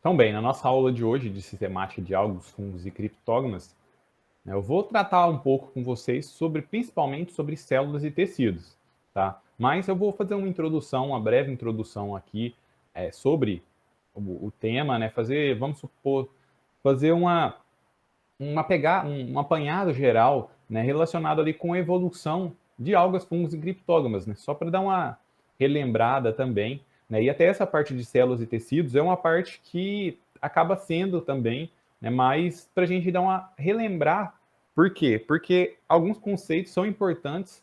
Então, bem, na nossa aula de hoje de sistemática de algos, fungos e criptógamas, né, eu vou tratar um pouco com vocês sobre, principalmente sobre células e tecidos, tá? Mas eu vou fazer uma introdução, uma breve introdução aqui sobre o tema, né? Vamos supor, fazer um apanhado geral, né, relacionado ali com a evolução de algas, fungos e criptógamas, né? Só para dar uma relembrada também, né? E até essa parte de células e tecidos é uma parte que acaba sendo também, né, mais para a gente dar uma relembrar. Por quê? Porque alguns conceitos são importantes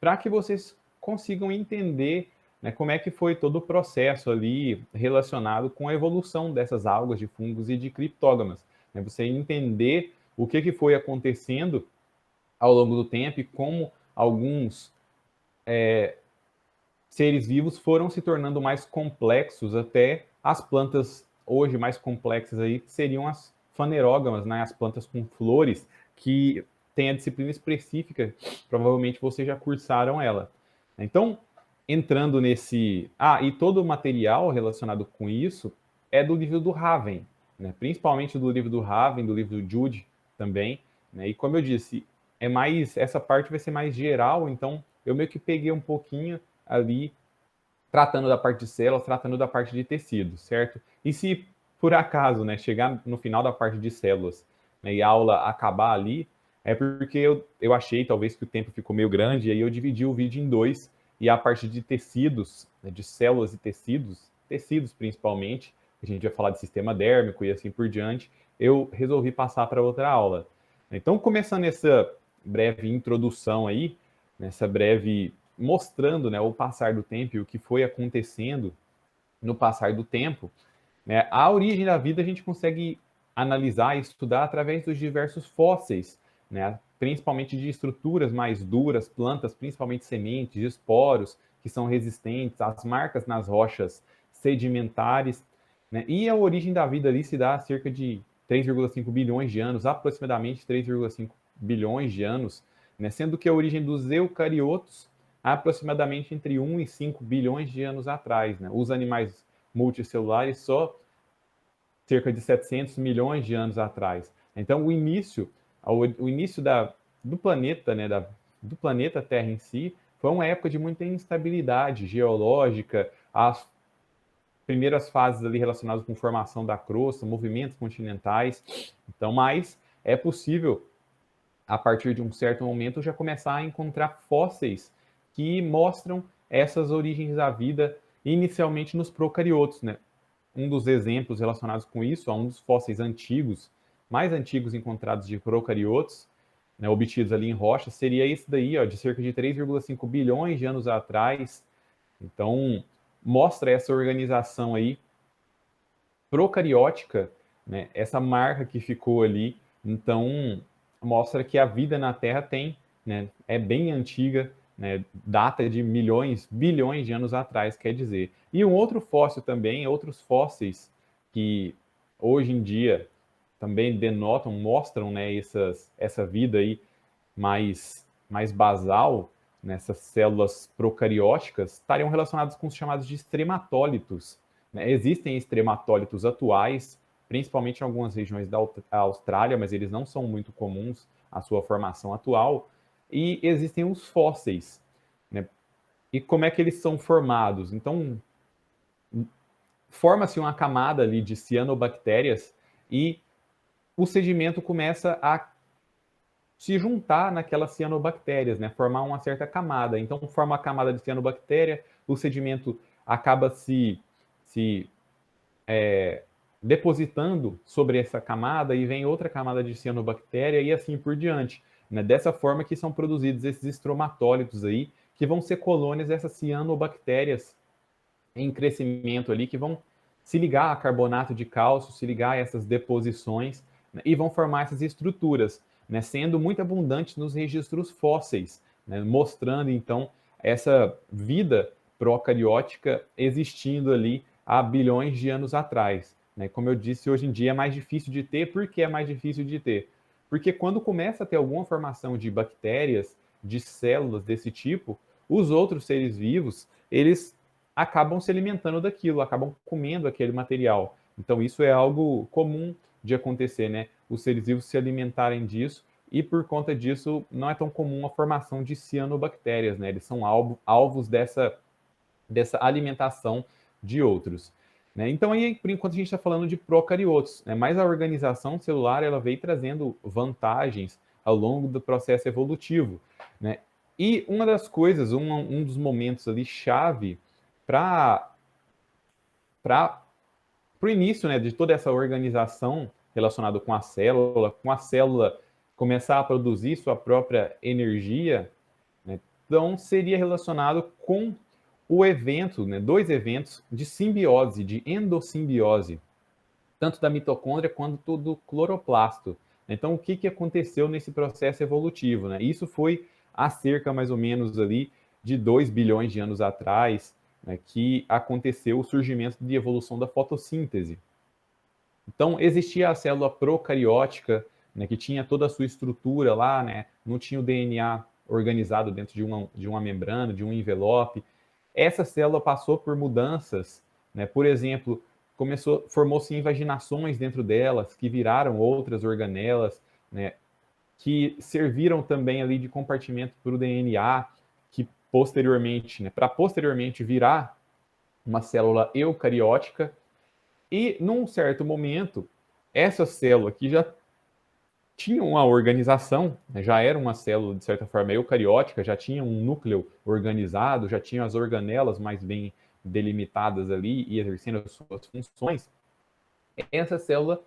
para que vocês consigam entender, né, como é que foi todo o processo ali relacionado com a evolução dessas algas, de fungos e de criptógamas. Né? Você entender o que foi acontecendo ao longo do tempo e como alguns seres vivos foram se tornando mais complexos, até as plantas hoje mais complexas aí seriam as fanerógamas, né? As plantas com flores, que tem a disciplina específica, provavelmente vocês já cursaram ela. Então, entrando nesse... e todo o material relacionado com isso é do livro do Raven, né? Principalmente do livro do Raven, do livro do Jude também, né? E como eu disse, essa parte vai ser mais geral, então eu meio que peguei um pouquinho ali, tratando da parte de células, tratando da parte de tecido, certo? E se por acaso, né, chegar no final da parte de células, né, e a aula acabar ali, é porque eu achei talvez que o tempo ficou meio grande, e aí eu dividi o vídeo em dois, e a parte de tecidos, né, de células e tecidos principalmente, a gente vai falar de sistema dérmico e assim por diante, eu resolvi passar para outra aula. Então, começando essa breve introdução aí, nessa breve mostrando, né, o passar do tempo e o que foi acontecendo no passar do tempo, né, a origem da vida a gente consegue analisar e estudar através dos diversos fósseis, né, principalmente de estruturas mais duras, plantas, principalmente sementes, esporos, que são resistentes, as marcas nas rochas sedimentares, né, e a origem da vida ali se dá há cerca de 3,5 bilhões de anos, aproximadamente 3,5 bilhões de anos, né, sendo que a origem dos eucariotos aproximadamente entre 1 e 5 bilhões de anos atrás. Né? Os animais multicelulares só cerca de 700 milhões de anos atrás. Então, o início do planeta, né, do planeta Terra em si, foi uma época de muita instabilidade geológica, as primeiras fases ali relacionadas com formação da crosta, movimentos continentais. Então, mas é possível, a partir de um certo momento, já começar a encontrar fósseis que mostram essas origens da vida inicialmente nos procariotos, né? Um dos exemplos relacionados com isso, um dos fósseis antigos, mais antigos encontrados de procariotos, né, obtidos ali em rochas, seria esse daí, ó, de cerca de 3,5 bilhões de anos atrás. Então, mostra essa organização aí procariótica, né, essa marca que ficou ali. Então, mostra que a vida na Terra é bem antiga, né, data de milhões, bilhões de anos atrás, quer dizer. E um outro fóssil também, outros fósseis que hoje em dia também denotam, mostram, né, essa vida aí mais basal, nessas células procarióticas, estariam relacionados com os chamados de extrematólitos. Né? Existem extrematólitos atuais, principalmente em algumas regiões da Austrália, mas eles não são muito comuns a sua formação atual. E existem os fósseis. Né? E como é que eles são formados? Então, forma-se uma camada ali de cianobactérias e o sedimento começa a se juntar naquelas cianobactérias, né? Formar uma certa camada. Então, forma a camada de cianobactéria, o sedimento acaba se depositando sobre essa camada e vem outra camada de cianobactéria e assim por diante. Né? Dessa forma que são produzidos esses estromatólitos aí, que vão ser colônias dessas cianobactérias em crescimento ali, que vão se ligar a carbonato de cálcio, se ligar a essas deposições, né, e vão formar essas estruturas, né, sendo muito abundantes nos registros fósseis, né, mostrando então essa vida procariótica existindo ali há bilhões de anos atrás. Né? Como eu disse, hoje em dia é mais difícil de ter. Por que é mais difícil de ter? Porque quando começa a ter alguma formação de bactérias, de células desse tipo, os outros seres vivos, eles acabam se alimentando daquilo, acabam comendo aquele material. Então isso é algo comum de acontecer, né? Os seres vivos se alimentarem disso e por conta disso não é tão comum a formação de cianobactérias, né? Eles são alvos dessa alimentação de outros. Né? Então, aí, por enquanto, a gente está falando de procariotos, né? Mas a organização celular ela veio trazendo vantagens ao longo do processo evolutivo. Né? E uma das coisas, um dos momentos ali chave para o início, né, de toda essa organização relacionada com a célula começar a produzir sua própria energia, né, então seria relacionado com o evento, né, dois eventos de simbiose, de endossimbiose, tanto da mitocôndria quanto do cloroplasto. Então, o que aconteceu nesse processo evolutivo? Né? Isso foi há cerca, mais ou menos, ali, de 2 bilhões de anos atrás, né, que aconteceu o surgimento de evolução da fotossíntese. Então, existia a célula procariótica, né, que tinha toda a sua estrutura lá, né, não tinha o DNA organizado dentro de uma membrana, de um envelope. Essa célula passou por mudanças, né, por exemplo, formou-se invaginações dentro delas, que viraram outras organelas, né, que serviram também ali de compartimento para o DNA, que posteriormente, né, para posteriormente virar uma célula eucariótica, e num certo momento, essa célula que já tinha uma organização, né, já era uma célula de certa forma eucariótica, já tinha um núcleo organizado, já tinha as organelas mais bem delimitadas ali e exercendo as suas funções, essa célula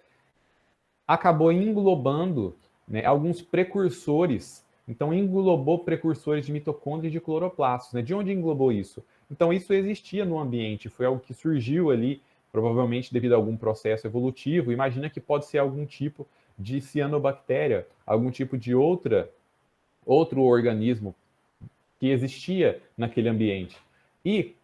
acabou englobando, né, alguns precursores. Então, englobou precursores de mitocôndria e de cloroplastos. Né? De onde englobou isso? Então, isso existia no ambiente, foi algo que surgiu ali, provavelmente devido a algum processo evolutivo. Imagina que pode ser algum tipo de cianobactéria, algum tipo de outro organismo que existia naquele ambiente. E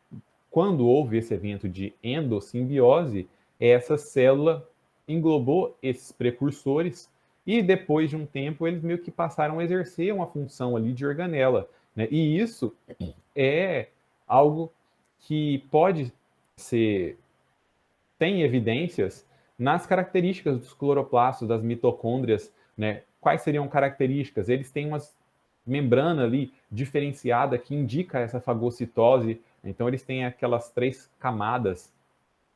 quando houve esse evento de endossimbiose, essa célula englobou esses precursores e depois de um tempo eles meio que passaram a exercer uma função ali de organela. Né? E isso é algo que pode ser, tem evidências nas características dos cloroplastos, das mitocôndrias, né? Quais seriam características? Eles têm uma membrana ali diferenciada que indica essa fagocitose. Então, eles têm aquelas 3 camadas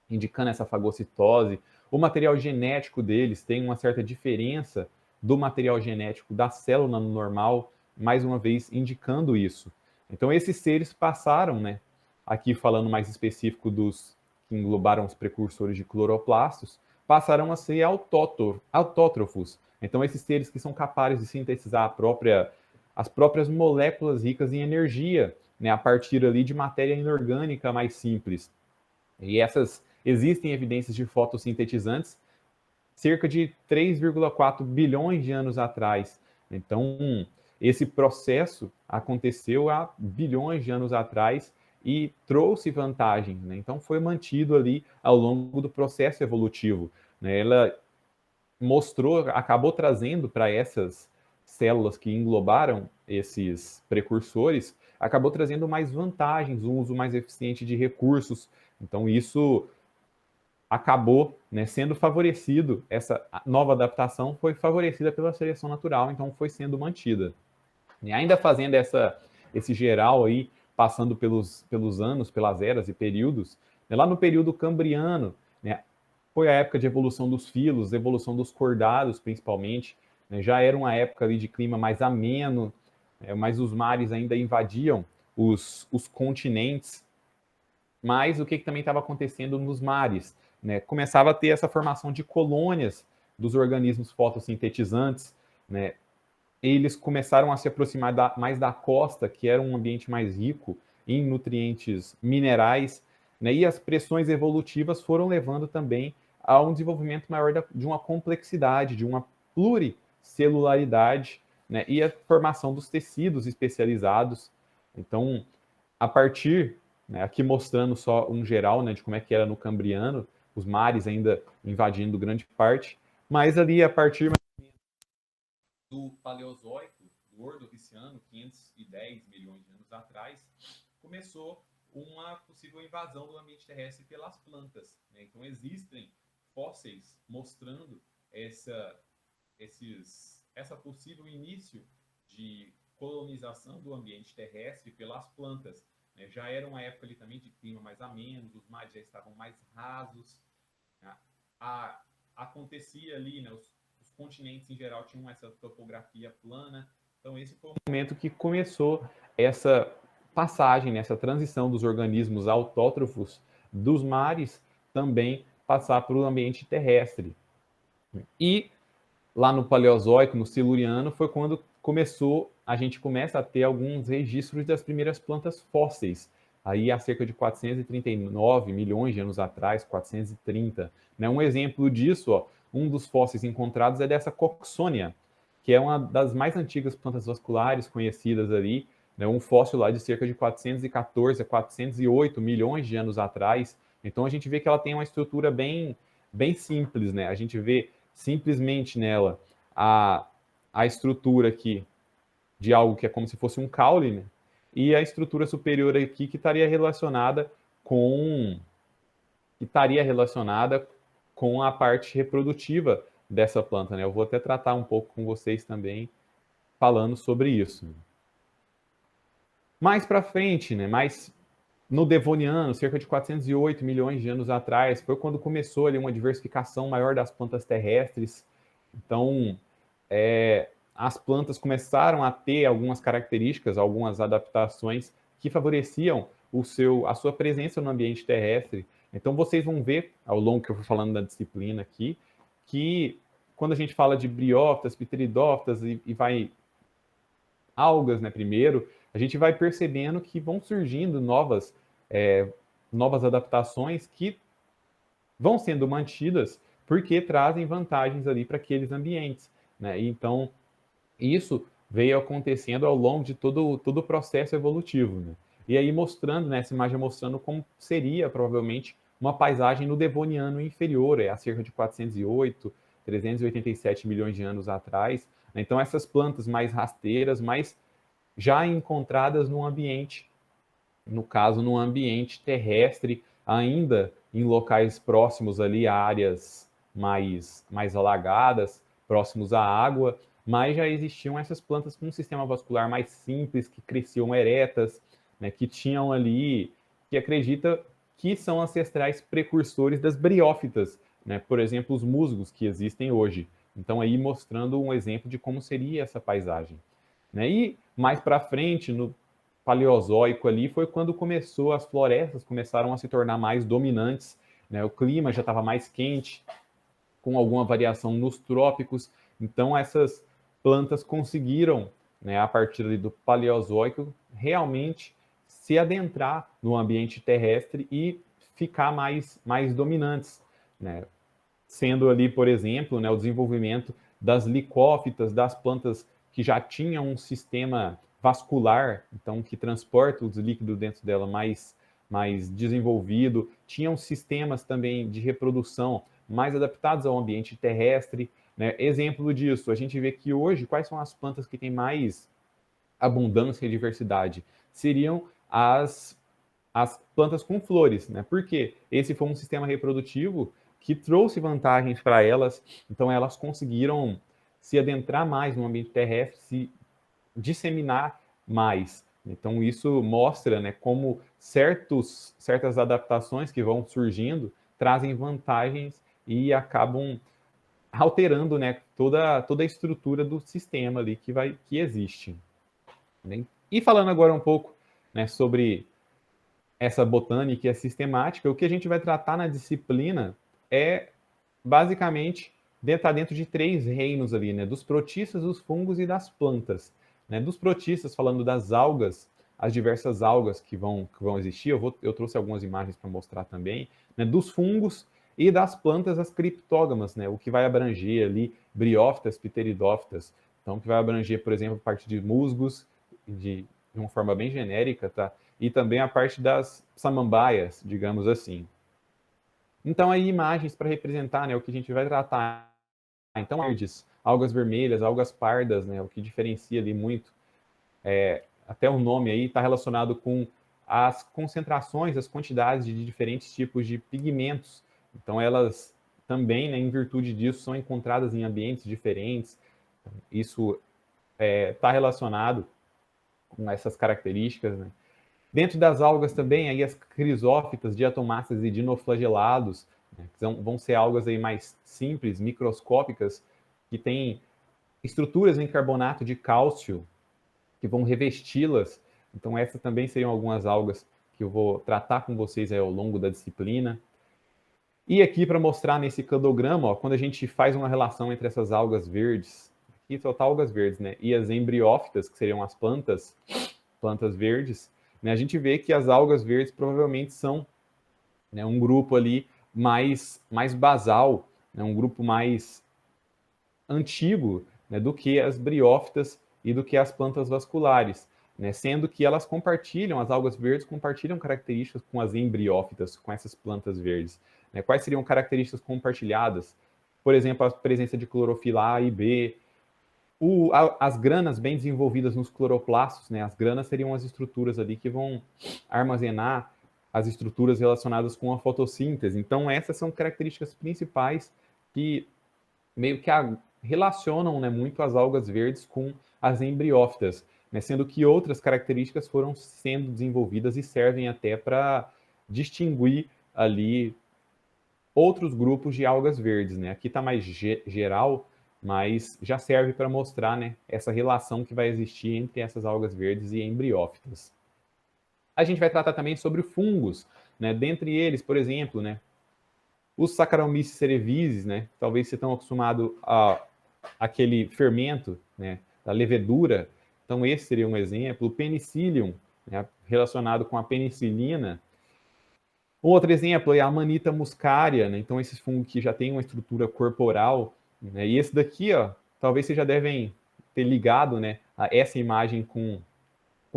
indicando essa fagocitose. O material genético deles tem uma certa diferença do material genético da célula normal, mais uma vez indicando isso. Então, esses seres passaram, né? Aqui falando mais específico dos que englobaram os precursores de cloroplastos, passaram a ser autótrofos. Então, esses seres que são capazes de sintetizar as próprias moléculas ricas em energia, né, a partir ali de matéria inorgânica mais simples. E existem evidências de fotossintetizantes cerca de 3,4 bilhões de anos atrás. Então, esse processo aconteceu há bilhões de anos atrás e trouxe vantagem. Né? Então, foi mantido ali ao longo do processo evolutivo. Né? Ela acabou trazendo para essas células que englobaram esses precursores, acabou trazendo mais vantagens, um uso mais eficiente de recursos. Então, isso acabou, né, sendo favorecido, essa nova adaptação foi favorecida pela seleção natural, então foi sendo mantida. E ainda fazendo esse geral aí, passando pelos anos, pelas eras e períodos, né, lá no período cambriano, né, foi a época de evolução dos filos, evolução dos cordados, principalmente, né, já era uma época ali de clima mais ameno, mas os mares ainda invadiam os continentes. Mas o que também estava acontecendo nos mares? Né? Começava a ter essa formação de colônias dos organismos fotossintetizantes, né? Eles começaram a se aproximar mais da costa, que era um ambiente mais rico em nutrientes minerais, né? E as pressões evolutivas foram levando também a um desenvolvimento maior de uma complexidade, de uma pluricelularidade, né? E a formação dos tecidos especializados. Então, a partir, né, aqui mostrando só um geral, né, de como é que era no Cambriano, os mares ainda invadindo grande parte, mas ali a partir do Paleozoico, do Ordoviciano, 510 milhões de anos atrás, começou uma possível invasão do ambiente terrestre pelas plantas. Né? Então existem fósseis mostrando essa possível início de colonização do ambiente terrestre pelas plantas. Né? Já era uma época ali também de clima mais ameno, os mares já estavam mais rasos, né? Acontecia ali, né, os continentes em geral tinham essa topografia plana, então esse foi o momento que começou essa passagem, essa transição dos organismos autótrofos dos mares também passar para o ambiente terrestre. E lá no Paleozoico, no Siluriano, foi quando a gente começa a ter alguns registros das primeiras plantas fósseis, aí há cerca de 439 milhões de anos atrás, 430. Né? Um exemplo disso, ó, um dos fósseis encontrados é dessa Coxônia, que é uma das mais antigas plantas vasculares conhecidas ali, né? Um fóssil lá de cerca de 414 a 408 milhões de anos atrás. Então a gente vê que ela tem uma estrutura bem simples, né? A gente vê simplesmente nela a estrutura aqui de algo que é como se fosse um caule, né? E a estrutura superior aqui que estaria relacionada com a parte reprodutiva dessa planta, né? Eu vou até tratar um pouco com vocês também falando sobre isso. Mais para frente, né? Mais no Devoniano, cerca de 408 milhões de anos atrás, foi quando começou ali uma diversificação maior das plantas terrestres. Então, as plantas começaram a ter algumas características, algumas adaptações que favoreciam a sua presença no ambiente terrestre. Então, vocês vão ver, ao longo que eu vou falando da disciplina aqui, que quando a gente fala de briófitas, pteridófitas e vai algas, né, primeiro, a gente vai percebendo que vão surgindo novas adaptações que vão sendo mantidas porque trazem vantagens ali para aqueles ambientes, né? Então, isso veio acontecendo ao longo de todo o processo evolutivo, né? E aí mostrando, né, essa imagem mostrando como seria provavelmente uma paisagem no Devoniano inferior, há cerca de 408, 387 milhões de anos atrás. Né? Então essas plantas mais rasteiras, mais já encontradas no ambiente, no caso, no ambiente terrestre, ainda em locais próximos ali a áreas mais alagadas, próximos à água, mas já existiam essas plantas com um sistema vascular mais simples, que cresciam eretas, né, que tinham ali, que acredita que são ancestrais precursores das briófitas, né, por exemplo, os musgos que existem hoje. Então, aí mostrando um exemplo de como seria essa paisagem. Né? E mais para frente, no Paleozoico ali, foi quando as florestas começaram a se tornar mais dominantes, né? O clima já estava mais quente, com alguma variação nos trópicos. Então, essas plantas conseguiram, né, a partir ali do Paleozoico, realmente se adentrar no ambiente terrestre e ficar mais dominantes, né? Sendo ali, por exemplo, né, o desenvolvimento das licófitas, das plantas que já tinham um sistema vascular, então que transporta os líquidos dentro dela mais desenvolvido, tinham sistemas também de reprodução mais adaptados ao ambiente terrestre. Né? Exemplo disso, a gente vê que hoje, quais são as plantas que têm mais abundância e diversidade? Seriam as plantas com flores, né? Porque esse foi um sistema reprodutivo que trouxe vantagens para elas, então elas conseguiram se adentrar mais no ambiente terrestre, se disseminar mais. Então isso mostra, né, como certas adaptações que vão surgindo trazem vantagens e acabam alterando, né, toda a estrutura do sistema ali que existe. Né? E falando agora um pouco, né, sobre essa botânica e a sistemática, o que a gente vai tratar na disciplina é basicamente está dentro de três reinos ali, né? Dos protistas, dos fungos e das plantas. Né? Dos protistas, falando das algas, as diversas algas que vão existir, eu trouxe algumas imagens para mostrar também, né? Dos fungos e das plantas, as criptógamas, né? O que vai abranger ali briófitas, pteridófitas. Então, que vai abranger, por exemplo, a parte de musgos, de uma forma bem genérica, tá? E também a parte das samambaias, digamos assim. Então, aí imagens para representar, né, o que a gente vai tratar. Então, verdes, algas vermelhas, algas pardas, né, o que diferencia ali muito. Até o nome aí está relacionado com as concentrações, as quantidades de diferentes tipos de pigmentos. Então, elas também, né, em virtude disso, são encontradas em ambientes diferentes. Isso está relacionado com essas características, né? Dentro das algas também, aí as crisófitas, diatomáceas e dinoflagelados, né, que vão ser algas aí mais simples, microscópicas, que têm estruturas em carbonato de cálcio, que vão revesti-las. Então essas também seriam algumas algas que eu vou tratar com vocês aí ao longo da disciplina. E aqui para mostrar nesse cladograma, ó, quando a gente faz uma relação entre essas algas verdes, aqui só tá algas verdes, né, e as embriófitas, que seriam as plantas verdes, né, a gente vê que as algas verdes provavelmente são, né, um grupo ali mais basal, né, um grupo mais antigo, né, do que as briófitas e do que as plantas vasculares, né, sendo que elas compartilham, as algas verdes compartilham características com as embriófitas, com essas plantas verdes. Né? Quais seriam características compartilhadas? Por exemplo, a presença de clorofila A e B, as granas bem desenvolvidas nos cloroplastos, né? As granas seriam as estruturas ali que vão armazenar as estruturas relacionadas com a fotossíntese. Então, essas são características principais que meio que relacionam, né, muito as algas verdes com as embriófitas, né? Sendo que outras características foram sendo desenvolvidas e servem até para distinguir ali outros grupos de algas verdes, né? Aqui está mais geral, mas já serve para mostrar, né, essa relação que vai existir entre essas algas verdes e embriófitas. A gente vai tratar também sobre fungos, né? Dentre eles, por exemplo, né, os Saccharomyces cerevisiae, né? Talvez você estão acostumado a aquele fermento, né, da levedura. Então esse seria um exemplo. O Penicillium, né, relacionado com a penicilina. Um outro exemplo é a Amanita muscaria, né? Então esses fungos que já têm uma estrutura corporal, né? E esse daqui, ó, talvez vocês já devem ter ligado, né, a essa imagem com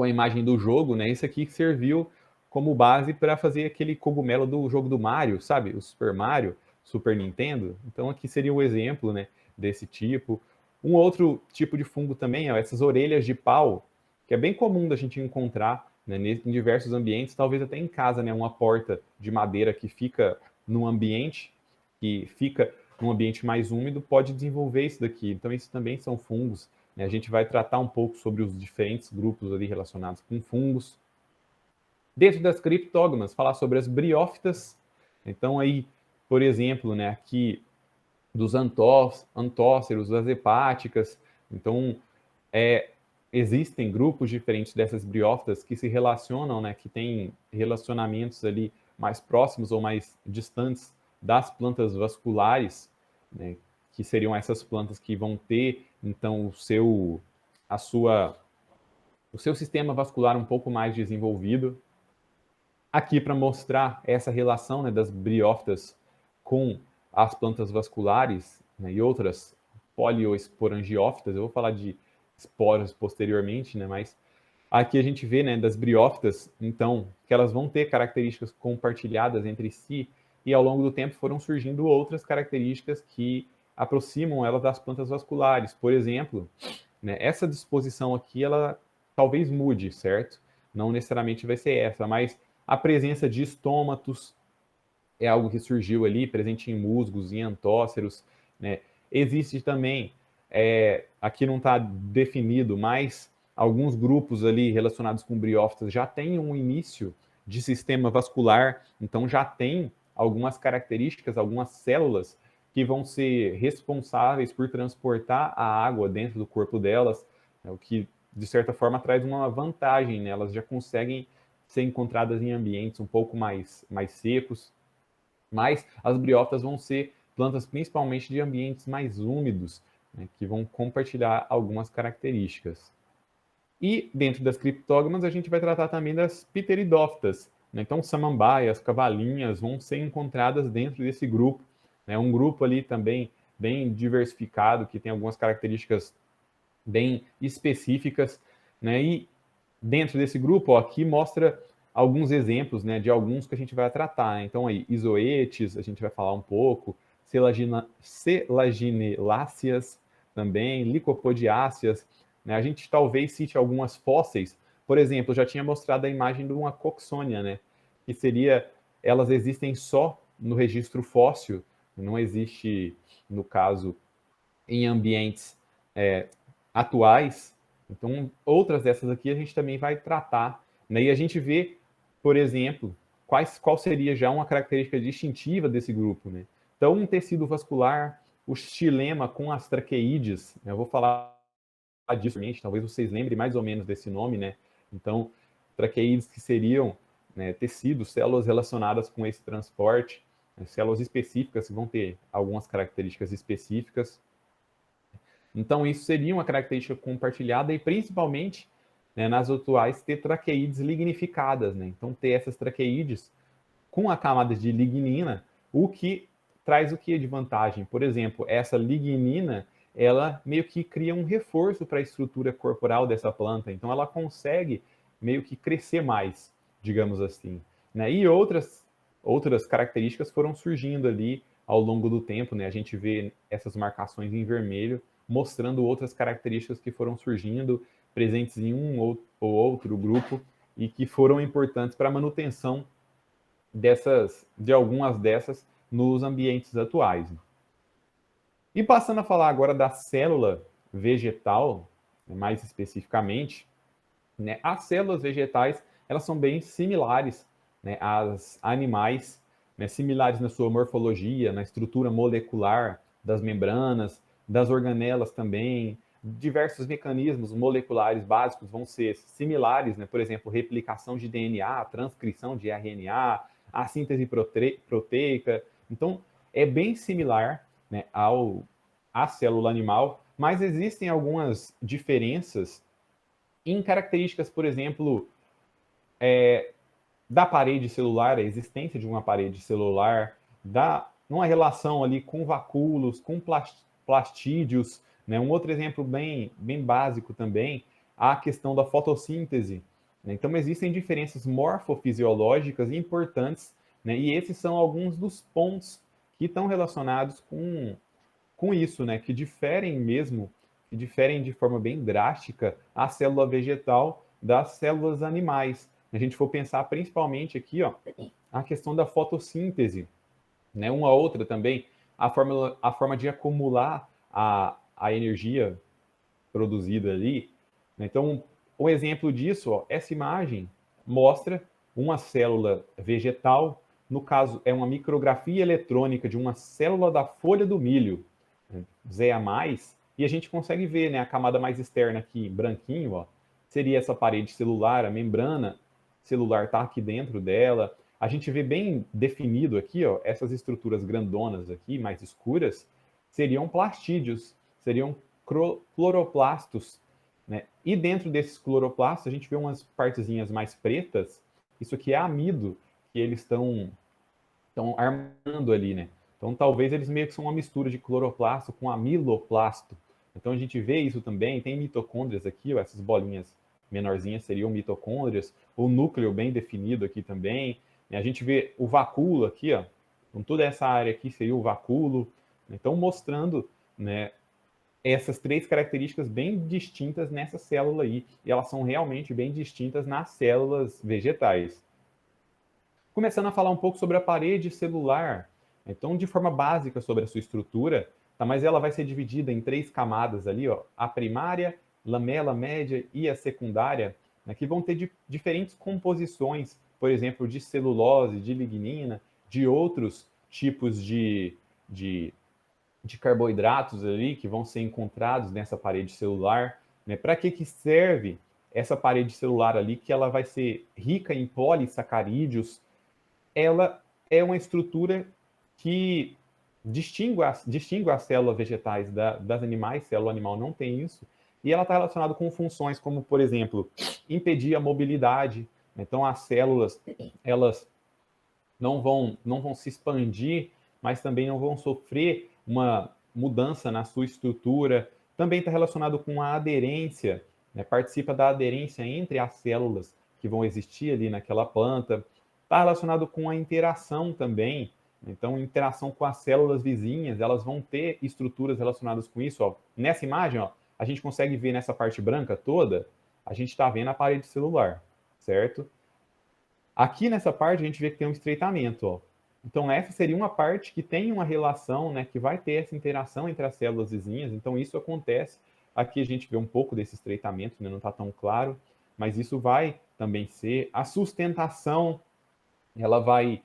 a imagem do jogo, né? Esse aqui serviu como base para fazer aquele cogumelo do jogo do Mario, sabe? O Super Mario, Super Nintendo. Então aqui seria o exemplo, né, desse tipo. Um outro tipo de fungo também, ó, essas orelhas de pau, que é bem comum da gente encontrar, né, em diversos ambientes, talvez até em casa, né, uma porta de madeira que fica num ambiente mais úmido, pode desenvolver isso daqui. Então, isso também são fungos, né? A gente vai tratar um pouco sobre os diferentes grupos ali relacionados com fungos. Dentro das criptógamas, falar sobre as briófitas. Então, aí, por exemplo, né, aqui dos antóceros, das hepáticas. Então, existem grupos diferentes dessas briófitas que se relacionam, né, que têm relacionamentos ali mais próximos ou mais distantes das plantas vasculares, né, que seriam essas plantas que vão ter, então, o seu sistema vascular um pouco mais desenvolvido. Aqui para mostrar essa relação, né, das briófitas com as plantas vasculares, né, e outras polioesporangiófitas. Eu vou falar de esporas posteriormente, né, mas aqui a gente vê, né, das briófitas, então, que elas vão ter características compartilhadas entre si, e ao longo do tempo foram surgindo outras características que aproximam elas das plantas vasculares. Por exemplo, né, essa disposição aqui, ela talvez mude, certo? Não necessariamente vai ser essa, mas a presença de estômatos é algo que surgiu ali, presente em musgos, em antóceros, né? Existe também, aqui não está definido, mas alguns grupos ali relacionados com briófitas já têm um início de sistema vascular, então já tem algumas características, algumas células que vão ser responsáveis por transportar a água dentro do corpo delas, né, o que de certa forma traz uma vantagem, né? Elas já conseguem ser encontradas em ambientes um pouco mais secos, mas as briófitas vão ser plantas principalmente de ambientes mais úmidos, né, que vão compartilhar algumas características. E dentro das criptógamas a gente vai tratar também das pteridófitas, né? Então samambaias, cavalinhas vão ser encontradas dentro desse grupo, né? Um grupo ali também bem diversificado, que tem algumas características bem específicas, né? E dentro desse grupo, ó, aqui mostra alguns exemplos, né, de alguns que a gente vai tratar, né? Então, aí, isoetes, a gente vai falar um pouco, selagineláceas também, licopodiáceas, né? A gente talvez cite algumas fósseis, por exemplo, eu já tinha mostrado a imagem de uma coxônia, né, que seria, elas existem só no registro fóssil, não existe, no caso, em ambientes atuais. Então, outras dessas aqui a gente também vai tratar, né? E a gente vê, por exemplo, qual seria já uma característica distintiva desse grupo, né? Então, um tecido vascular, o xilema com as traqueídeas, né? Eu vou falar disso, talvez vocês lembrem mais ou menos desse nome, né? Então, traqueídeos que seriam, né, tecidos, células relacionadas com esse transporte, né, células específicas que vão ter algumas características específicas. Então, isso seria uma característica compartilhada e principalmente, né, nas atuais, ter traqueídes lignificadas, né? Então, ter essas traqueídes com a camada de lignina, o que traz o que de vantagem? Por exemplo, essa lignina, ela meio que cria um reforço para a estrutura corporal dessa planta, então ela consegue meio que crescer mais, digamos assim, né? E outras características foram surgindo ali ao longo do tempo, né? A gente vê essas marcações em vermelho mostrando outras características que foram surgindo presentes em um ou outro grupo e que foram importantes para a manutenção de algumas dessas nos ambientes atuais. E passando a falar agora da célula vegetal, mais especificamente, né, as células vegetais elas são bem similares, né, às animais, né, similares na sua morfologia, na estrutura molecular das membranas, das organelas também. Diversos mecanismos moleculares básicos vão ser similares, né? Por exemplo, replicação de DNA, transcrição de RNA, a síntese proteica. Então, é bem similar, né, à célula animal, mas existem algumas diferenças em características, por exemplo, da parede celular, a existência de uma parede celular, numa relação ali com vacúolos, com plastídeos, né? Um outro exemplo bem básico também, a questão da fotossíntese, né? Então, existem diferenças morfofisiológicas importantes, né? E esses são alguns dos pontos que estão relacionados com isso, né? Que diferem de forma bem drástica a célula vegetal das células animais. Se a gente for pensar principalmente aqui, ó, a questão da fotossíntese, né? Uma outra também, a forma de acumular a energia produzida ali. Então, um exemplo disso, ó, essa imagem mostra uma célula vegetal, no caso, é uma micrografia eletrônica de uma célula da folha do milho, né, ZEA+, e a gente consegue ver, né, a camada mais externa aqui, branquinho, ó, seria essa parede celular, a membrana celular está aqui dentro dela. A gente vê bem definido aqui, ó, essas estruturas grandonas aqui, mais escuras, seriam plastídeos, seriam cloroplastos, né? E dentro desses cloroplastos, a gente vê umas partezinhas mais pretas, isso aqui é amido, que eles estão armando ali, né? Então, talvez eles meio que são uma mistura de cloroplasto com amiloplasto. Então, a gente vê isso também. Tem mitocôndrias aqui, ó, essas bolinhas menorzinhas seriam mitocôndrias. O núcleo bem definido aqui também. A gente vê o vacúolo aqui, ó. Então, toda essa área aqui seria o vacúolo. Então, mostrando, né, essas três características bem distintas nessa célula aí. E elas são realmente bem distintas nas células vegetais. Começando a falar um pouco sobre a parede celular. Então, de forma básica sobre a sua estrutura, tá? Mas ela vai ser dividida em três camadas ali, ó, a primária, lamela média e a secundária, né, que vão ter diferentes composições, por exemplo, de celulose, de lignina, de outros tipos de, de carboidratos ali que vão ser encontrados nessa parede celular. Né? Para que serve essa parede celular ali? Que ela vai ser rica em polissacarídeos. Ela é uma estrutura que distingue as células vegetais das animais, célula animal não tem isso, e ela está relacionada com funções como, por exemplo, impedir a mobilidade. Então, as células, elas não vão se expandir, mas também não vão sofrer uma mudança na sua estrutura. Também está relacionado com a aderência, né? Participa da aderência entre as células que vão existir ali naquela planta. Está relacionado com a interação também. Então, interação com as células vizinhas, elas vão ter estruturas relacionadas com isso. Ó. Nessa imagem, ó, a gente consegue ver nessa parte branca toda, a gente está vendo a parede celular, certo? Aqui nessa parte a gente vê que tem um estreitamento, ó. Então, essa seria uma parte que tem uma relação, né, que vai ter essa interação entre as células vizinhas. Então, isso acontece. Aqui a gente vê um pouco desse estreitamento, né, não está tão claro, mas isso vai também ser a sustentação, ela vai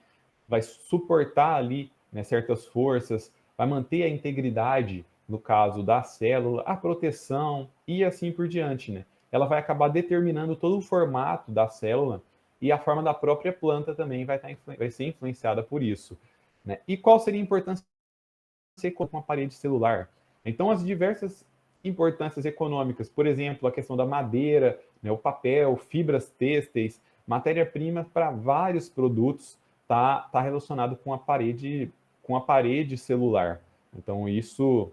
suportar ali, né, certas forças, vai manter a integridade, no caso da célula, a proteção e assim por diante, né? Ela vai acabar determinando todo o formato da célula e a forma da própria planta também vai ser influenciada por isso, né? E qual seria a importância com uma parede celular? Então, as diversas importâncias econômicas, por exemplo, a questão da madeira, né, o papel, fibras têxteis, matéria-prima para vários produtos, tá relacionado com a parede celular. Então, isso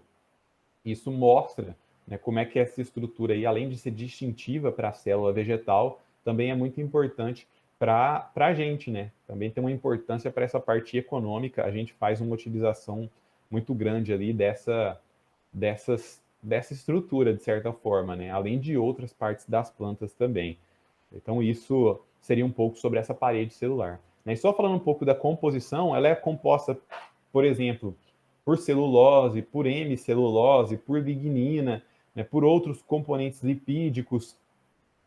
mostra, né, como é que essa estrutura aí, além de ser distintiva para a célula vegetal, também é muito importante para a gente, né? Também tem uma importância para essa parte econômica. A gente faz uma utilização muito grande ali dessa estrutura, de certa forma, né? Além de outras partes das plantas também. Então, isso seria um pouco sobre essa parede celular. Né? E só falando um pouco da composição, ela é composta, por exemplo, por celulose, por hemicelulose, por lignina, né? Por outros componentes lipídicos,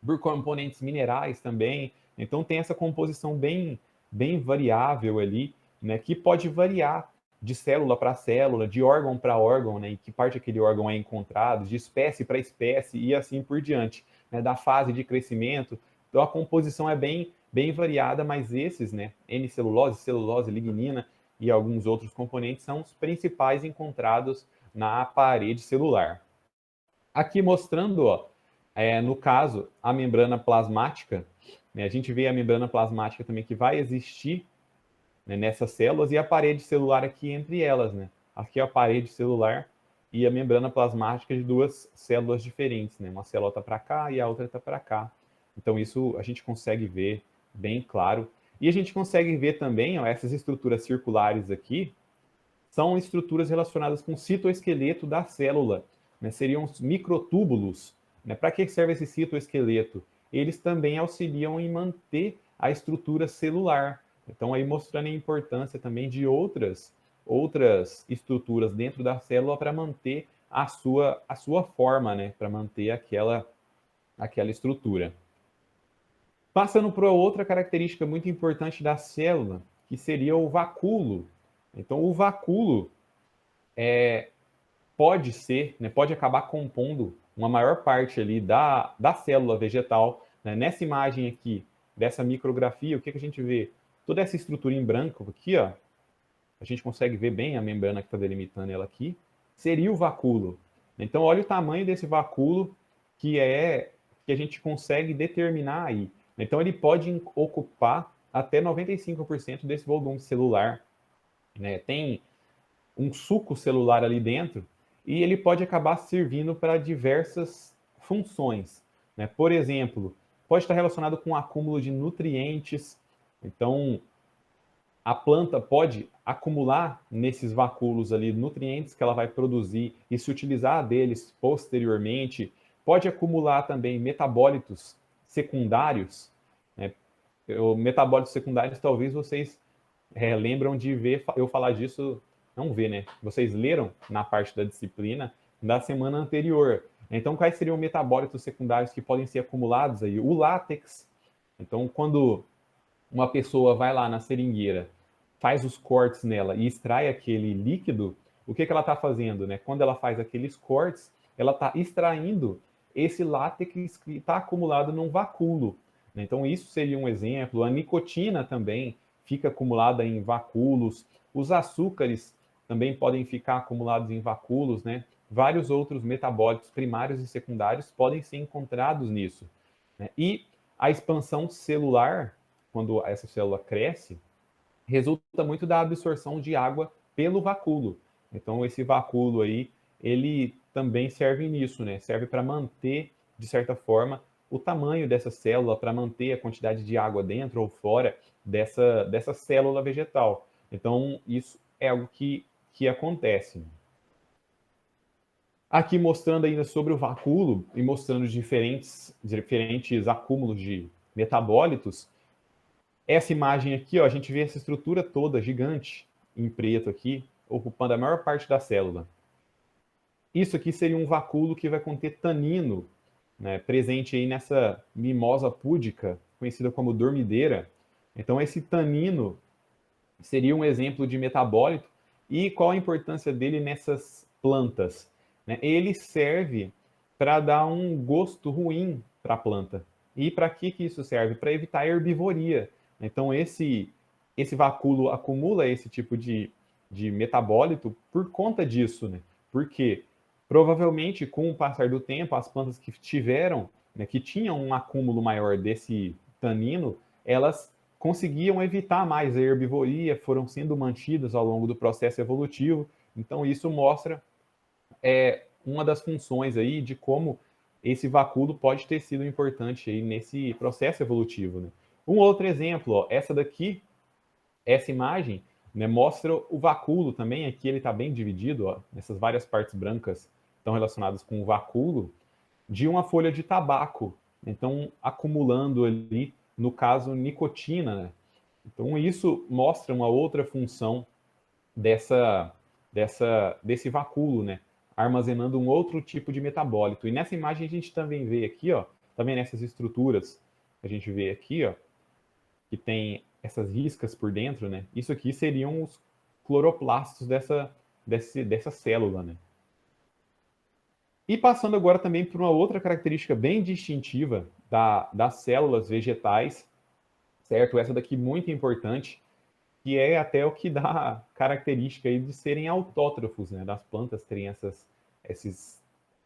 por componentes minerais também. Então, tem essa composição bem variável ali, né? Que pode variar de célula para célula, de órgão para órgão, né? Em que parte aquele órgão é encontrado, de espécie para espécie e assim por diante, né? Da fase de crescimento. Então, a composição é bem variada, mas esses, né? Hemicelulose, celulose, lignina e alguns outros componentes são os principais encontrados na parede celular. Aqui mostrando, ó, no caso, a membrana plasmática, né? A gente vê a membrana plasmática também que vai existir, né, nessas células e a parede celular aqui entre elas, né? Aqui é a parede celular e a membrana plasmática de duas células diferentes, né? Uma célula está para cá e a outra está para cá. Então isso a gente consegue ver bem claro. E a gente consegue ver também, ó, essas estruturas circulares aqui são estruturas relacionadas com o citoesqueleto da célula, né? Seriam os microtúbulos. Né? Para que serve esse citoesqueleto? Eles também auxiliam em manter a estrutura celular. Então, aí mostrando a importância também de outras estruturas dentro da célula para manter a sua forma, né? Para manter aquela estrutura. Passando para outra característica muito importante da célula, que seria o vacúolo. Então, o vacúolo pode ser, né, pode acabar compondo uma maior parte ali da célula vegetal. Né? Nessa imagem aqui, dessa micrografia, o que a gente vê? Toda essa estrutura em branco aqui, ó, a gente consegue ver bem a membrana que está delimitando ela aqui, seria o vacúolo. Então, olha o tamanho desse vacúolo que a gente consegue determinar aí. Então, ele pode ocupar até 95% desse volume celular. Né? Tem um suco celular ali dentro e ele pode acabar servindo para diversas funções. Né? Por exemplo, pode estar relacionado com o acúmulo de nutrientes. Então, a planta pode acumular nesses vacúolos ali nutrientes que ela vai produzir e se utilizar deles posteriormente. Pode acumular também metabólitos secundários. Né? Metabólitos secundários, talvez vocês lembram de ver eu falar disso, não ver, né? Vocês leram na parte da disciplina da semana anterior. Então, quais seriam metabólitos secundários que podem ser acumulados aí? O látex. Então, quando uma pessoa vai lá na seringueira, faz os cortes nela e extrai aquele líquido, o que ela está fazendo, né? Quando ela faz aqueles cortes, ela está extraindo esse látex que está acumulado num vacúolo. Né? Então, isso seria um exemplo. A nicotina também fica acumulada em vacúolos. Os açúcares também podem ficar acumulados em vacúolos, né? Vários outros metabólitos primários e secundários podem ser encontrados nisso. Né? E a expansão celular, quando essa célula cresce, resulta muito da absorção de água pelo vacúolo. Então, esse vacúolo aí, ele também serve nisso, né? Serve para manter, de certa forma, o tamanho dessa célula, para manter a quantidade de água dentro ou fora dessa célula vegetal. Então, isso é algo que acontece. Aqui mostrando ainda sobre o vacúolo e mostrando diferentes acúmulos de metabólitos, Essa imagem aqui, ó, a gente vê essa estrutura toda gigante em preto aqui, ocupando a maior parte da célula. Isso aqui seria um vacúolo que vai conter tanino, né, presente aí nessa mimosa púdica, conhecida como dormideira. Então, esse tanino seria um exemplo de metabólito. E qual a importância dele nessas plantas? Né? Ele serve para dar um gosto ruim para a planta. E para que isso serve? Para evitar a herbivoria. Então, esse vacúolo acumula esse tipo de metabólito por conta disso. Né? Porque provavelmente, com o passar do tempo, as plantas que tiveram, né, que tinham um acúmulo maior desse tanino, elas conseguiam evitar mais a herbivoria, foram sendo mantidas ao longo do processo evolutivo. Então, isso mostra uma das funções aí de como esse vacúolo pode ter sido importante aí nesse processo evolutivo. Né? Um outro exemplo, ó, essa daqui, essa imagem, né, mostra o vacúolo também. Aqui ele está bem dividido, ó, nessas várias partes brancas estão relacionadas com o vacúolo de uma folha de tabaco. Então, acumulando ali, no caso, nicotina. Né? Então, isso mostra uma outra função desse vacúolo, né? Armazenando um outro tipo de metabólito. E nessa imagem a gente também vê aqui, ó, também nessas estruturas, a gente vê aqui, ó, que tem essas riscas por dentro, né? Isso aqui seriam os cloroplastos dessa célula, né? E passando agora também por uma outra característica bem distintiva das células vegetais, certo? Essa daqui muito importante, que é até o que dá característica aí de serem autótrofos, né? Das plantas terem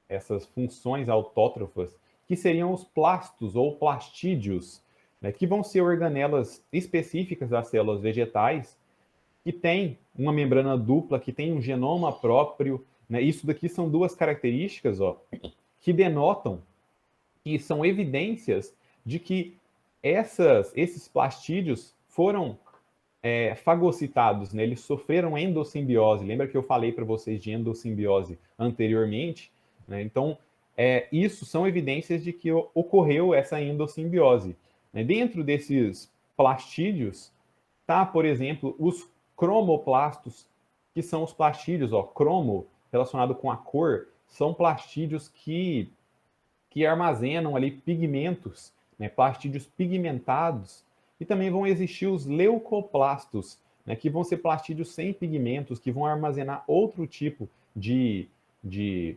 essas funções autótrofas, que seriam os plastos ou plastídeos, né? Que vão ser organelas específicas das células vegetais, que tem uma membrana dupla, que tem um genoma próprio, né? Isso daqui são duas características, ó, que denotam, que são evidências de que esses plastídeos foram fagocitados, né? Eles sofreram endossimbiose. Lembra que eu falei para vocês de endossimbiose anteriormente? Né? Então, isso são evidências de que ocorreu essa endossimbiose. Né? Dentro desses plastídeos, tá, por exemplo, os cromoplastos, que são os plastídeos, ó, cromo, relacionado com a cor, são plastídeos que armazenam ali pigmentos, né, plastídeos pigmentados, e também vão existir os leucoplastos, né, que vão ser plastídeos sem pigmentos, que vão armazenar outro tipo de, de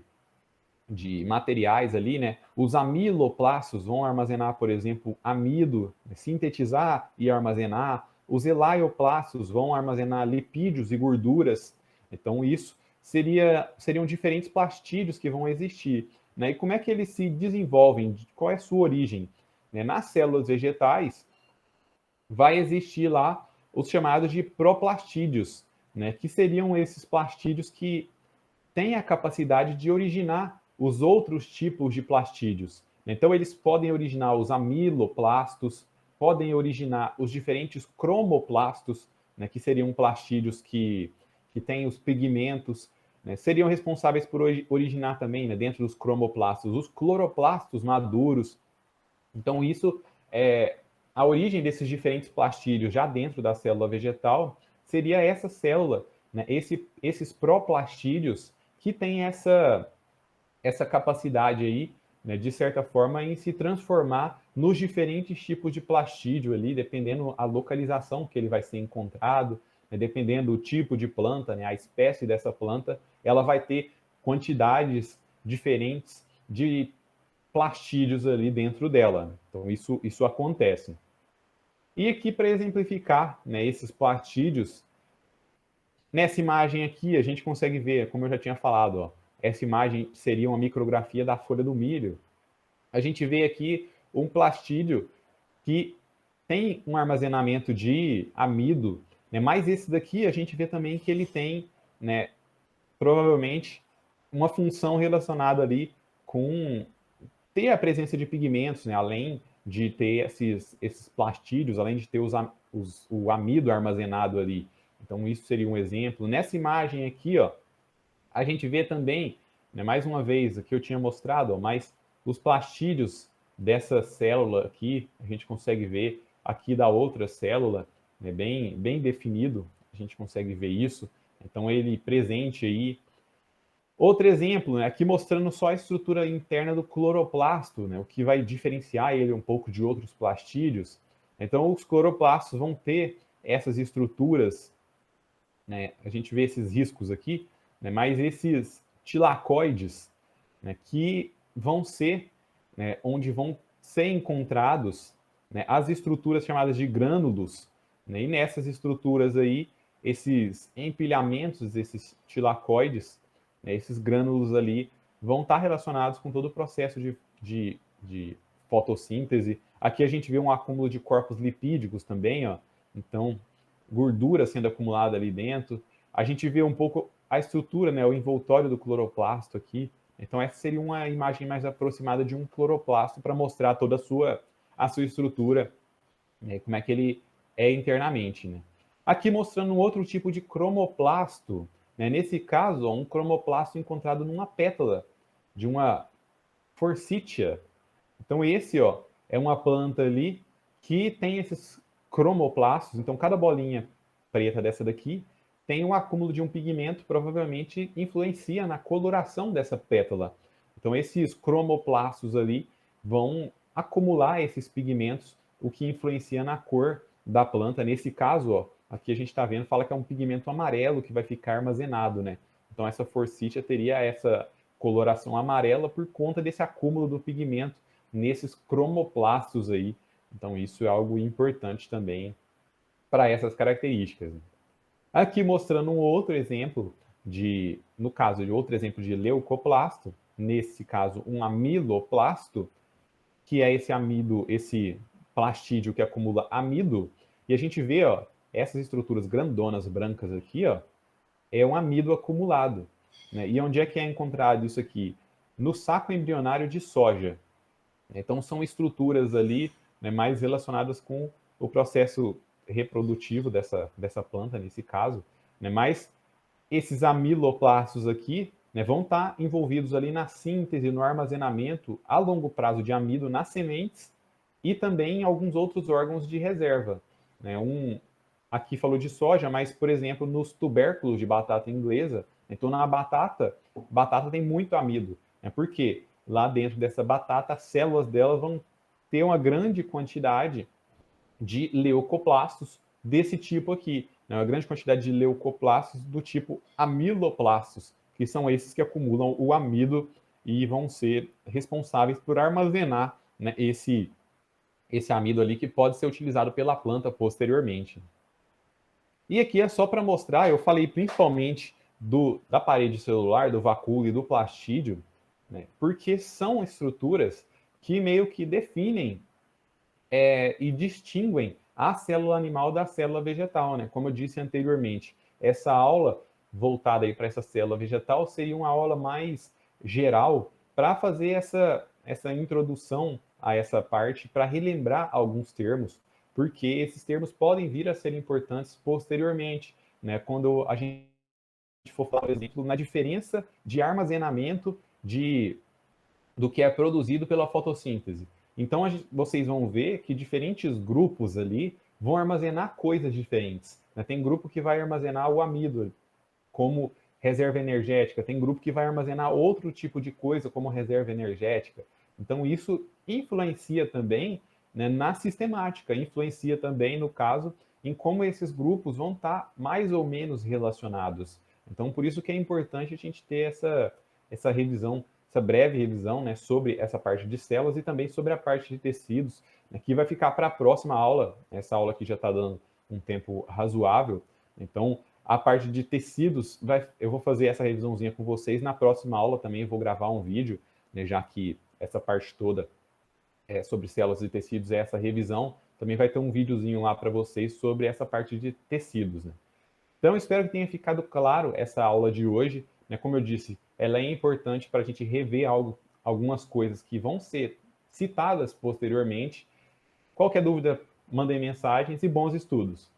materiais ali, né? Os amiloplastos vão armazenar, por exemplo, amido, sintetizar e armazenar. Os elaioplastos vão armazenar lipídios e gorduras. Então, isso seriam diferentes plastídeos que vão existir. Né? E como é que eles se desenvolvem? Qual é a sua origem? Né? Nas células vegetais, vai existir lá os chamados de proplastídeos, né? Que seriam esses plastídeos que têm a capacidade de originar os outros tipos de plastídeos. Então, eles podem originar os amiloplastos, podem originar os diferentes cromoplastos, né, que seriam plastídeos que têm os pigmentos, né, seriam responsáveis por originar também, né, dentro dos cromoplastos, os cloroplastos maduros. Então, isso a origem desses diferentes plastídeos já dentro da célula vegetal seria essa célula, né, esses proplastídeos que têm essa capacidade aí, né, de certa forma, em se transformar nos diferentes tipos de plastídio ali, dependendo a localização que ele vai ser encontrado, né, dependendo do tipo de planta, né, a espécie dessa planta, ela vai ter quantidades diferentes de plastídeos ali dentro dela. Então, isso acontece. E aqui, para exemplificar, né, esses plastídeos, nessa imagem aqui, a gente consegue ver, como eu já tinha falado, ó, essa imagem seria uma micrografia da folha do milho. A gente vê aqui um plastídeo que tem um armazenamento de amido, né, mas esse daqui a gente vê também que ele tem, né, provavelmente, uma função relacionada ali com ter a presença de pigmentos, né, além de ter esses plastídeos, além de ter o amido armazenado ali. Então, isso seria um exemplo. Nessa imagem aqui, ó, a gente vê também, né, mais uma vez, aqui eu tinha mostrado, ó, mas os plastídeos dessa célula aqui, a gente consegue ver aqui da outra célula, né, bem definido, a gente consegue ver isso. Então, ele presente aí. Outro exemplo, né, aqui mostrando só a estrutura interna do cloroplasto, né, o que vai diferenciar ele um pouco de outros plastídeos. Então, os cloroplastos vão ter essas estruturas, né, a gente vê esses riscos aqui, né, mas esses tilacoides, né, que vão ser, né, onde vão ser encontrados, né, as estruturas chamadas de grânulos, né, e nessas estruturas aí, esses empilhamentos, esses tilacoides, né, esses grânulos ali, vão estar relacionados com todo o processo de fotossíntese. Aqui a gente vê um acúmulo de corpos lipídicos também, ó, então gordura sendo acumulada ali dentro. A gente vê um pouco a estrutura, né, o envoltório do cloroplasto aqui. Então essa seria uma imagem mais aproximada de um cloroplasto para mostrar toda a sua estrutura, né, como é que ele é internamente, né. Aqui mostrando um outro tipo de cromoplasto, né, nesse caso, ó, um cromoplasto encontrado numa pétala de uma forsythia. Então esse, ó, é uma planta ali que tem esses cromoplastos. Então cada bolinha preta dessa daqui tem um acúmulo de um pigmento, provavelmente influencia na coloração dessa pétala. Então esses cromoplastos ali vão acumular esses pigmentos, o que influencia na cor da planta. Nesse caso, ó, aqui a gente está vendo, fala que é um pigmento amarelo que vai ficar armazenado, né? Então essa forsythia teria essa coloração amarela por conta desse acúmulo do pigmento nesses cromoplastos aí. Então isso é algo importante também para essas características. Aqui mostrando um outro exemplo no caso de outro exemplo de leucoplasto, nesse caso um amiloplasto, que é esse amido, esse plastídeo que acumula amido, e a gente vê, ó, essas estruturas grandonas brancas aqui, ó, é um amido acumulado, né? E onde é que é encontrado isso aqui? No saco embrionário de soja. Então, são estruturas ali, né, mais relacionadas com o processo reprodutivo dessa planta, nesse caso, né, mas esses amiloplastos aqui, né, vão estar envolvidos ali na síntese, no armazenamento a longo prazo de amido nas sementes e também em alguns outros órgãos de reserva. Né? Aqui falou de soja, mas, por exemplo, nos tubérculos de batata inglesa, então na batata tem muito amido. Né? Por quê? Lá dentro dessa batata, as células dela vão ter uma grande quantidade de leucoplastos desse tipo aqui, né? Uma grande quantidade de leucoplastos do tipo amiloplastos, que são esses que acumulam o amido e vão ser responsáveis por armazenar, né, esse amido ali que pode ser utilizado pela planta posteriormente. E aqui é só para mostrar, eu falei principalmente da parede celular, do vacúolo e do plastídeo, né, porque são estruturas que meio que definem e distinguem a célula animal da célula vegetal, né? Como eu disse anteriormente, essa aula voltada aí para essa célula vegetal seria uma aula mais geral para fazer essa introdução a essa parte, para relembrar alguns termos, porque esses termos podem vir a ser importantes posteriormente, né? Quando a gente for falar, por exemplo, na diferença de armazenamento do que é produzido pela fotossíntese. Então, vocês vão ver que diferentes grupos ali vão armazenar coisas diferentes. Né? Tem grupo que vai armazenar o amido como reserva energética, tem grupo que vai armazenar outro tipo de coisa como reserva energética. Então, isso influencia também, né, na sistemática, influencia também, no caso, em como esses grupos vão estar mais ou menos relacionados. Então, por isso que é importante a gente ter essa revisão, essa breve revisão, né, sobre essa parte de células e também sobre a parte de tecidos, né, que vai ficar para a próxima aula. Essa aula aqui já está dando um tempo razoável. Então, a parte de tecidos, eu vou fazer essa revisãozinha com vocês. Na próxima aula também eu vou gravar um vídeo, né, já que essa parte toda sobre células e tecidos é essa revisão. Também vai ter um videozinho lá para vocês sobre essa parte de tecidos. Né? Então, espero que tenha ficado claro essa aula de hoje. Né? Como eu disse, ela é importante para a gente rever algumas coisas que vão ser citadas posteriormente. Qualquer dúvida, mandem mensagens e bons estudos.